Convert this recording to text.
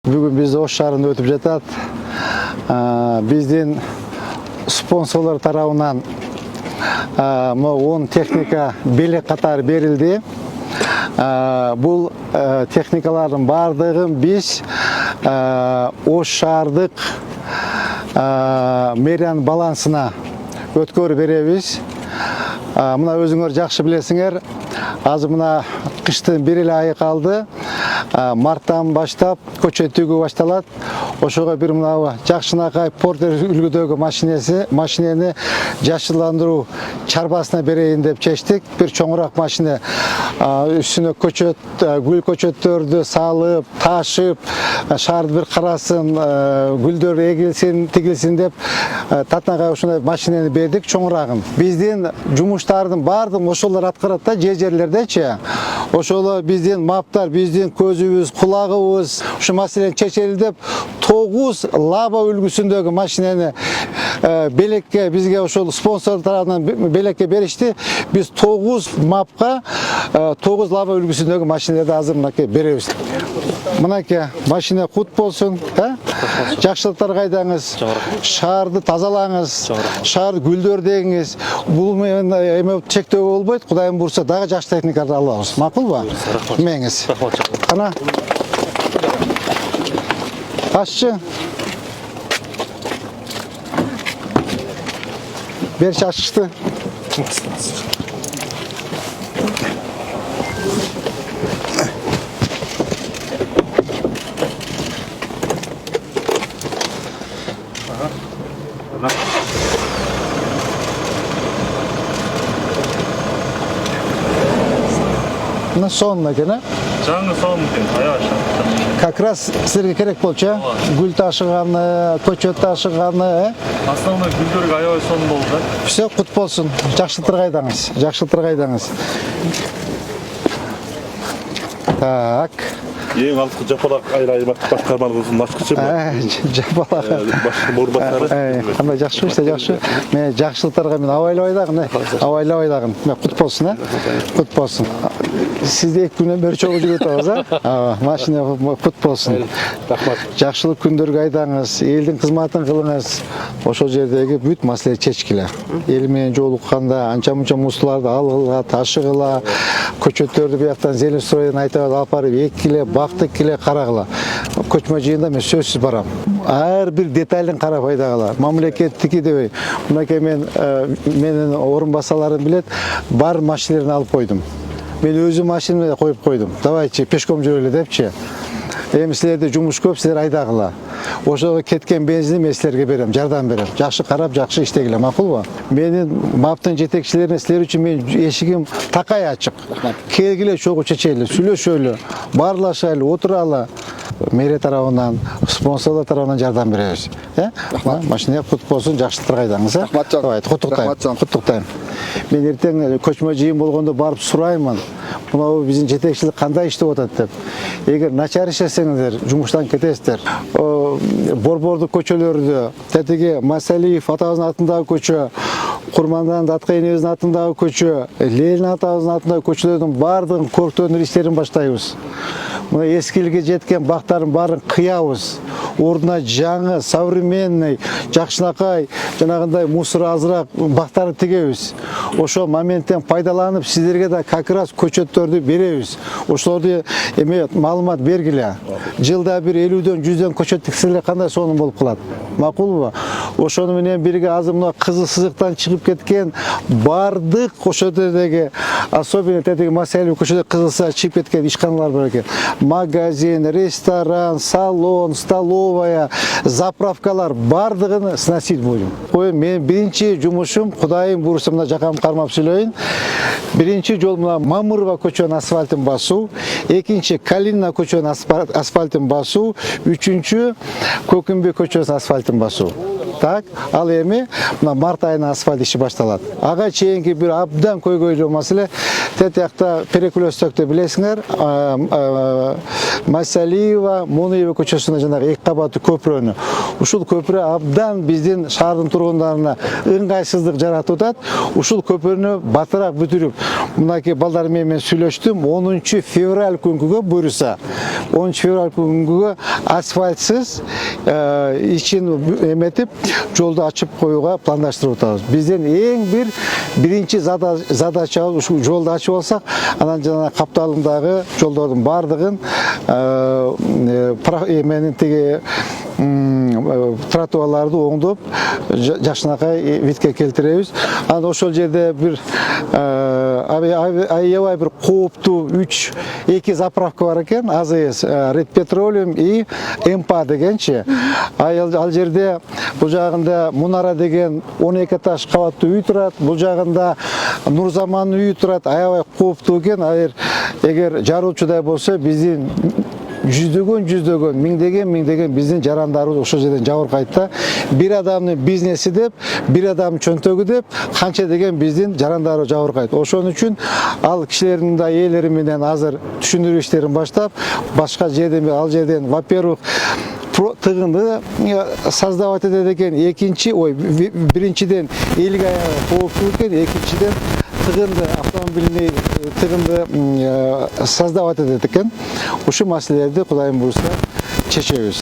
Бүгін бізді Ош шаарында өтіп жатат. Біздің спонсорлар тарабынан 10 техника белек қатары берілді. Бұл техникалардың бардығын біз Ош шаардық мэрияның балансына өткөрүп беребиз. Мына өзүңөр жакшы билесиңер, азыр мына кыштын бир эле айы калды. Марттан баштап көчө төгүү башталат. Ошого бир мына жакшынакай портер үлгүдөгү машинени жашылдандыруу чарбасына берейин деп чечтик. Бир чоңураак машина үстүнө гүл көчөттөрдү салып, ташып, шаарды бир карасын, гүлдөр эгилсин, тигилсин деп татнакай ушундай машинени бердик, чоңураагын. Биздин жумуштардын баардыгын ошолор аткарат да, жерлердечи. Ошоло биздин маптар, биздин көзүбүз, кулагыбыз ушу маселени чечели деп 9 лаба үлгүсүндөгү машинени белекке бизге ошол спонсор тарабынан белекке беришти. Биз 9 мапка 9 лаба үлгүсүндөгү машинелерди азыр мынакей беребиз. Мынакей машина кут болсун, жакшылыктар кайдаңыз, шаарды тазалаңыз, шаар гүлдөр дегиңиз. Бул эме чектөө болбойт, Кудайым бурса дагы жакшы техникаларды алабыз. Макулбу? Меңиз. Ана Taşçı. Bir şaşıştı. Nasıl sonuna gene? Жаңы соң екен, аяқ аша. Как раз сіздерге керек болчу, гүл ташыганы, көчөт ташыганы, Основной гүлдөргө аябай сон болду. Все, кут болсун. Жакшылыктар кайдаңыз. Жакшылыктар кайдаңыз. Так. Ең алты жапалак аймак башкармалыгыбыздын башкычы. Жапалак. Кандай жакшы иште, жакшы. Мен жакшылыктарга мен абайлабай дагы. Мен кут болсун, Кут болсун. Сизде 2 күнөн бери чогуу жүрүп атабыз, Машина кут болсун. Рахмат. Жакшылык күндөргө айдаңыз, элдин кызматын кылыңыз. Ошол жердеги бүт маселе чечкиле. Эл менен жолукканда анча-мунча мустуларды алгыла, ташыгыла, көчөттөрдү бияктан зелень стройдон алып барып эккиле, бактыккиле, карагыла. Көчмө жыйында мен сөзсүз барам. Ар бир деталын карап айдагыла. Мамлекеттики дебей, мынакей менин орун басаларым билет, бар машинелерин алып койдум. Мен өзүм машинамды коюп койдум. Давайте пешком жүрөлү депчи. Эми силерде жумуш көп, силер айдагыла. Ошого кеткен бензинди мен силерге берем, жардам берем. Жакшы карап, жакшы иштегиле, макулбу? Менин маптын жетекчилерине силер үчүн мен эшигим такай ачык. Келгиле, чогуу чечели, сүйлөшөлү, баарлашайлы, отуралы. Мэрия тарабынан, спонсорлар тарабынан жардам беребиз. Машина кут болсун, жакшылыктар кайдаңыз. Рахмат жан. Давайте, куттуктайм. Мен эртең көчмө жыйын болгондо барып сураймын. Мына биздин жетекчилик кандай иштеп атат деп. Эгер начар иштесеңиздер, жумуштан кетесиздер. Борбордук көчөлөрдү, тетиги Масалиев атабыздын атындагы көчө, Курмандан Даткайнебиздин атындагы көчө, Ленин атабыздын атындагы көчөлөрдүн баардыгын көрктөндүрүү иштерин баштайбыз. Мына эскиликке жеткен бактарын баарын кыябыз. Ордуна жаңы, современный, жакшынакай, жанагындай мусор азыраак бактарды тигебиз. Ошол моменттен пайдаланып, сиздерге да как раз көчөттөрдү беребиз. Ошолорду эме маалымат бергиле. Жылда бир 50дөн 100дөн көчөт тикселе кандай сонун болуп калат. Макулбу? Ошону менен бирге азыр мына кызыл сызыктан чыгып кеткен бардык көчөттөрдөгү, особенно тетиги Масалиев көчөдө кызыл сызыкка чыгып кеткен ишканалар бар экен. Магазин, ресторан, салон, столовая, заправкалар бардыгын сносить будем. Мен биринчи жумушум, Кудайым буйруса мына жакам кармап сүйлөйүн. Биринчи жол мына Мамырова көчөнүн асфальтын басуу, экинчи Калина көчөнүн асфальтын басуу, үчүнчү Көкүмбек көчөсүнүн асфальтын басуу. Так, ал эми мына март айынын асфальт иши башталат. Ага чейинки бир абдан көйгөйлүү маселе Tetiyakta Perikulöstük'te bilesiңер, Масалиева, Муниева көчөсүнө жанагы эки кабаттуу көпүрөнү. Ушул көпүрө абдан биздин шаардын тургундарына ыңгайсыздык жаратып атат. Ушул көпүрөнү батыраак бүтүрүп, мынакей балдар менен сүйлөштүм. 10 февраль күнгүгө буюрса, 10 февраль күнгүгө асфальтсыз ичин эметип, жолду ачып коюуга пландаштырып атабыз. Биздин эң биринчи задачабыз ушул жолду ачып алсак, анан жана капталымдагы жолдордун бардыгын менин тиги тротуарларды оңдоп жакшынакай витке келтиребиз. Анан ошол жерде бир аябай бир кооптуу 2 заправка бар экен, АЗС, Red Petroleum и МПА дегенчи. Ал жерде бул жагында Мунара деген 12 этаж кабаттуу үй турат, бул жагында Нурзаман үйү турат, аябай кооптуу экен. Эгер жарылуучудай болсо биздин жүздөгөн, миңдеген биздин жарандарыбыз ошол жерден жабыркайт да. Бир адамдын бизнеси деп, бир адамдын чөнтөгү деп, канча деген биздин жарандарыбыз жабыркайт. Ошон үчүн ал кишилердин да ээлери менен азыр түшүндүрүү иштерин баштап, башка жерден, ал жерден, во-первых, тыгынды создавать этет экен, биринчиден элге аябай кооптуу экен, экинчиден автомобильный тыгынды создавать этет экен. Ушул маселелерди Кудайым буйрса чечебиз.